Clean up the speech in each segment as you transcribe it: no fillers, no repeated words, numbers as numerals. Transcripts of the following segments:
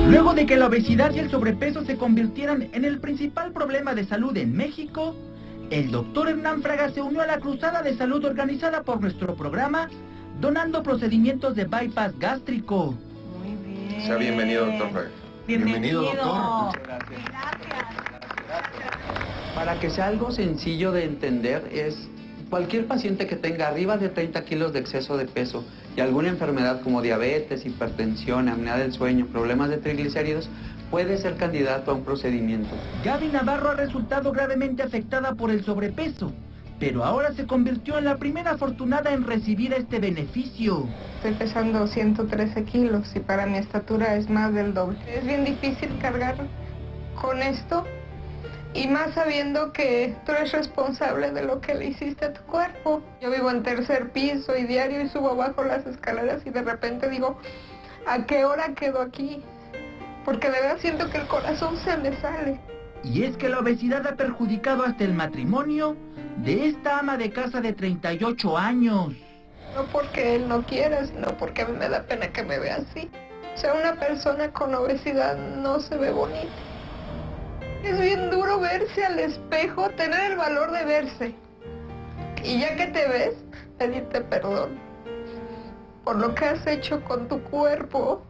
Luego de que la obesidad y el sobrepeso se convirtieran en el principal problema de salud en México, el doctor Hernán Fraga se unió a la cruzada de salud organizada por nuestro programa, donando procedimientos de bypass gástrico. Muy bien. Sea bienvenido, doctor Fraga. Bienvenido, doctor. Muchas gracias. Para que sea algo sencillo de entender, es cualquier paciente que tenga arriba de 30 kilos de exceso de peso y alguna enfermedad como diabetes, hipertensión, apnea del sueño, problemas de triglicéridos, puede ser candidato a un procedimiento. Gaby Navarro ha resultado gravemente afectada por el sobrepeso, pero ahora se convirtió en la primera afortunada en recibir este beneficio. Estoy pesando 113 kilos y para mi estatura es más del doble. Es bien difícil cargar con esto y más sabiendo que tú eres responsable de lo que le hiciste a tu cuerpo. Yo vivo en tercer piso y diario y subo abajo las escaleras y de repente digo, ¿a qué hora quedo aquí? Porque de verdad siento que el corazón se me sale. Y es que la obesidad ha perjudicado hasta el matrimonio de esta ama de casa de 38 años. No porque él no quiera, sino porque a mí me da pena que me vea así. O sea, una persona con obesidad no se ve bonita. Es bien duro verse al espejo, tener el valor de verse. Y ya que te ves, pedirte perdón por lo que has hecho con tu cuerpo,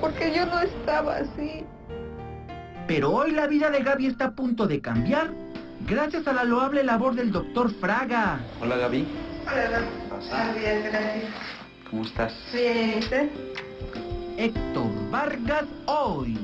porque yo no estaba así. Pero hoy la vida de Gaby está a punto de cambiar, gracias a la loable labor del doctor Fraga. Hola Gaby, Hola, bien, gracias. ¿cómo estás? Bien, ¿y usted? Héctor Vargas hoy.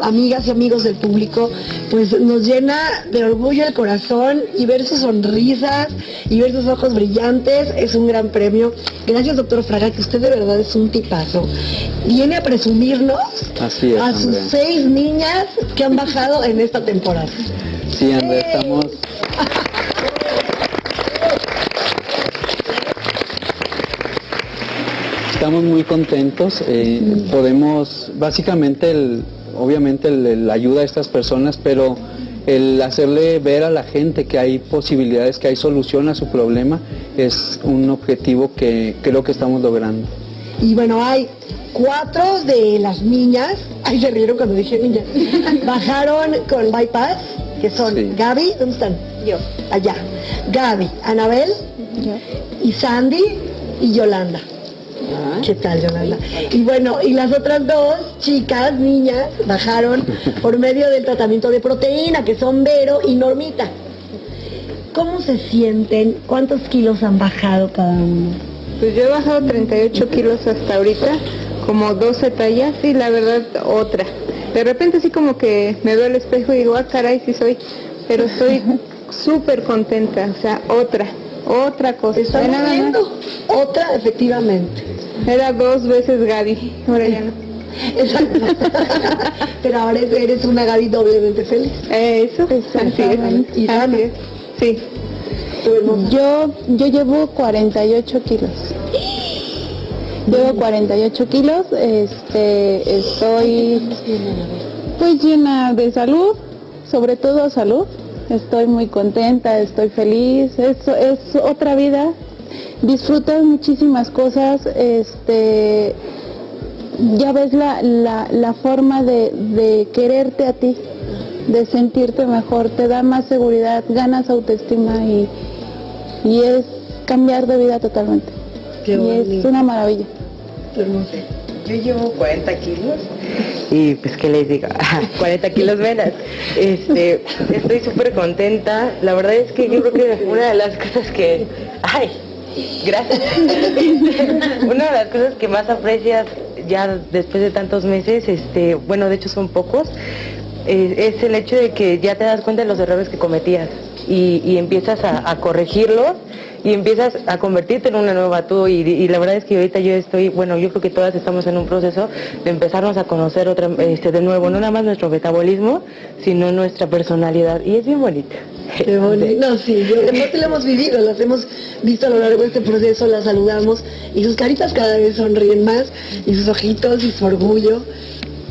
Amigas y amigos del público, pues nos llena de orgullo el corazón y ver sus sonrisas y ver sus ojos brillantes es un gran premio. Gracias, doctor Fraga, que usted de verdad es un tipazo. Viene a presumirnos Así es, a sus Andrea. 6 niñas que han bajado en esta temporada. Sí, Andrea, estamos muy contentos. Podemos, básicamente, obviamente el ayuda a estas personas, pero el hacerle ver a la gente que hay posibilidades, que hay solución a su problema, es un objetivo que creo que estamos logrando. Y bueno, hay 4 de las niñas, ay, se rieron cuando dije niñas, bajaron con bypass, que son Sí. Gaby, ¿dónde están? Yo. Allá. Gaby, Anabel, y Sandy y Yolanda. ¿Qué tal, Yolanda? Y bueno, y las otras 2 chicas, niñas, bajaron por medio del tratamiento de proteína, que son Vero y Normita. ¿Cómo se sienten? ¿Cuántos kilos han bajado cada uno? Pues yo he bajado 38 kilos hasta ahorita, como 12 tallas, y la verdad otra. De repente así como que me veo al espejo y digo, ah, caray, sí soy, pero estoy súper contenta, o sea, otra cosa. ¿Están Nada más. viendo? Otra, efectivamente. Era 2 veces Gaby, ahora ya no. Exacto. Pero ahora eres una Gaby doblemente feliz. Eso, así es. Y sana. Así es. Sí. Yo llevo 48 kilos. Llevo 48 kilos, estoy pues llena de salud, sobre todo salud. Estoy muy contenta, estoy feliz, es otra vida. Disfrutas muchísimas cosas, ya ves la forma de quererte a ti, de sentirte mejor, te da más seguridad, ganas autoestima y es cambiar de vida totalmente. Qué Y bonito. es una maravilla. Qué hermoso. Yo llevo 40 kilos y pues qué les digo, 40 kilos menos. Estoy súper contenta. La verdad es que yo creo que una de las cosas que... ¡Ay! Gracias. Una de las cosas que más aprecias ya después de tantos meses, bueno, de hecho son pocos, es el hecho de que ya te das cuenta de los errores que cometías y empiezas a corregirlos y empiezas a convertirte en una nueva tú y la verdad es que ahorita yo estoy, bueno, yo creo que todas estamos en un proceso de empezarnos a conocer de nuevo, no nada más nuestro metabolismo, sino nuestra personalidad y es bien bonita. Qué bonito. No, sí, nosotros lo hemos vivido, las hemos visto a lo largo de este proceso, las saludamos y sus caritas cada vez sonríen más y sus ojitos y su orgullo.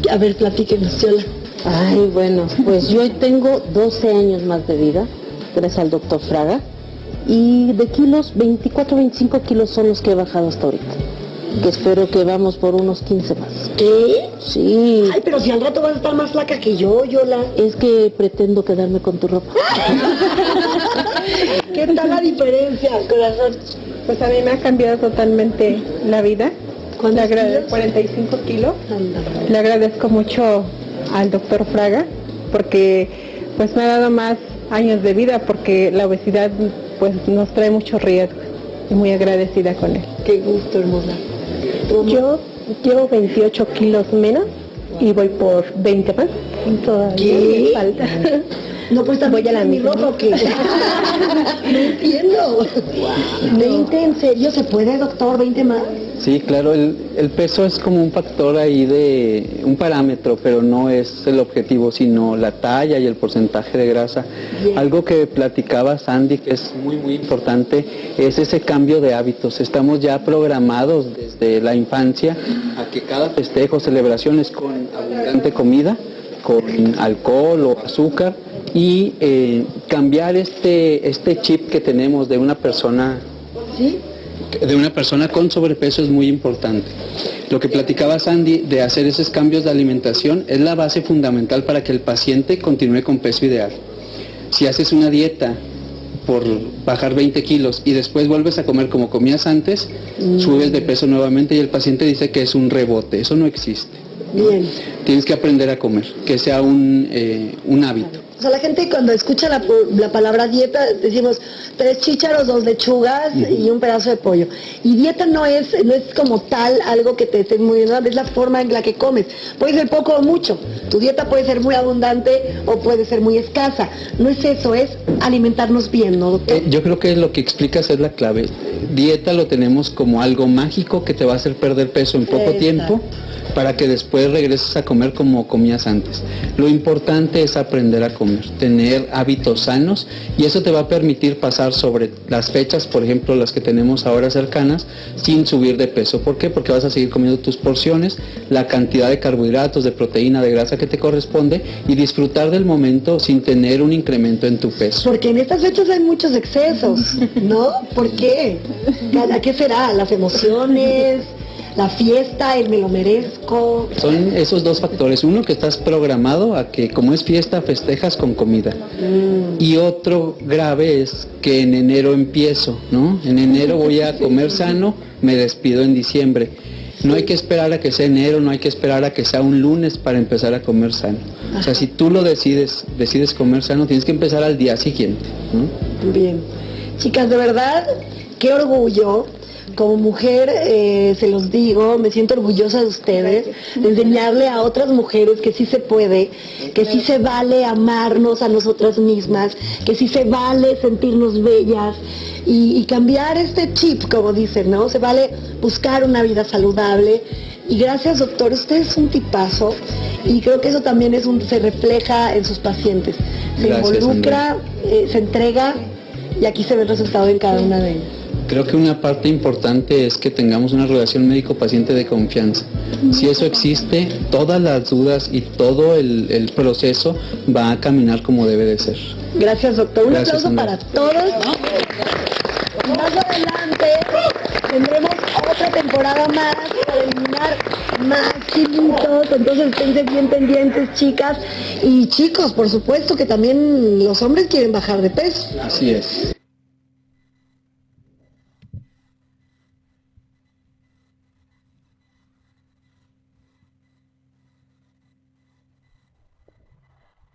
A ver, platíquenos, Yola. Ay, bueno, pues yo tengo 12 años más de vida, gracias al doctor Fraga, y de kilos, 24, 25 kilos son los que he bajado hasta ahorita, que espero que vamos por unos 15 más. ¿Qué? Sí, Ay, pero si al rato vas a estar más flaca que yo, Yola. es que pretendo quedarme con tu ropa. ¿Qué tal la diferencia, corazón? Pues a mí me ha cambiado totalmente la vida. ¿Cuántos Le agradezco kilos? 45 kilos. Anda. Le agradezco mucho al doctor Fraga porque pues me ha dado más años de vida porque la obesidad pues nos trae mucho riesgo y muy agradecida con él. Qué gusto, hermosa. Yo llevo 28 kilos menos y voy por 20 más. Todavía ¿Qué? me falta. No, pues también Voy a la mi misma. ropa o qué. No entiendo. 20, ¿en serio? ¿Se puede, doctor? ¿20 más? Sí, claro, el peso es como un factor ahí de un parámetro, pero no es el objetivo, sino la talla y el porcentaje de grasa. Bien. Algo que platicaba Sandy, que es muy, muy importante, es ese cambio de hábitos. Estamos ya programados desde la infancia a que cada festejo, celebración es con abundante comida, con alcohol o azúcar, y cambiar este chip que tenemos de una persona ¿Sí? con sobrepeso es muy importante. Lo que platicaba Sandy de hacer esos cambios de alimentación es la base fundamental para que el paciente continúe con peso ideal. Si haces una dieta por bajar 20 kilos y después vuelves a comer como comías antes, subes de peso nuevamente y el paciente dice que es un rebote. Eso no existe. Bien. Tienes que aprender a comer, que sea un hábito. O sea, la gente cuando escucha la palabra dieta, decimos 3 chícharos, 2 lechugas y un pedazo de pollo. Y dieta no es como tal algo que te estés muriendo, es la forma en la que comes. Puede ser poco o mucho. Tu dieta puede ser muy abundante o puede ser muy escasa. No es eso, es alimentarnos bien, ¿no, doctor? Yo creo que lo que explicas es la clave. Dieta lo tenemos como algo mágico que te va a hacer perder peso en poco tiempo, para que después regreses a comer como comías antes. Lo importante es aprender a comer, tener hábitos sanos, y eso te va a permitir pasar sobre las fechas, por ejemplo, las que tenemos ahora cercanas, sin subir de peso. ¿Por qué? Porque vas a seguir comiendo tus porciones, la cantidad de carbohidratos, de proteína, de grasa que te corresponde, y disfrutar del momento sin tener un incremento en tu peso. Porque en estas fechas hay muchos excesos, ¿no? ¿Por qué? ¿A qué será? ¿Las emociones? ¿La fiesta? ¿El me lo merezco? Son esos dos factores. Uno, que estás programado a que como es fiesta, festejas con comida. Y otro grave es que en enero empiezo, ¿no? En enero voy a comer sano, me despido en diciembre. No hay que esperar a que sea enero, no hay que esperar a que sea un lunes para empezar a comer sano. O sea, si tú lo decides comer sano, tienes que empezar al día siguiente, ¿no? Bien. Chicas, de verdad, qué orgullo. Como mujer, se los digo, me siento orgullosa de ustedes, de enseñarle a otras mujeres que sí se puede, que sí se vale amarnos a nosotras mismas, que sí se vale sentirnos bellas y cambiar este chip, como dicen, ¿no? Se vale buscar una vida saludable. Y gracias, doctor, usted es un tipazo y creo que eso también se refleja en sus pacientes. Se involucra, se entrega y aquí se ve el resultado en cada una de ellas. Creo que una parte importante es que tengamos una relación médico-paciente de confianza. Si eso existe, todas las dudas y todo el proceso va a caminar como debe de ser. Gracias, doctor. Un aplauso Andrea. para todos. Más adelante tendremos otra temporada más para eliminar más kilitos. Entonces estén bien pendientes, chicas y chicos, por supuesto que también los hombres quieren bajar de peso. Así es.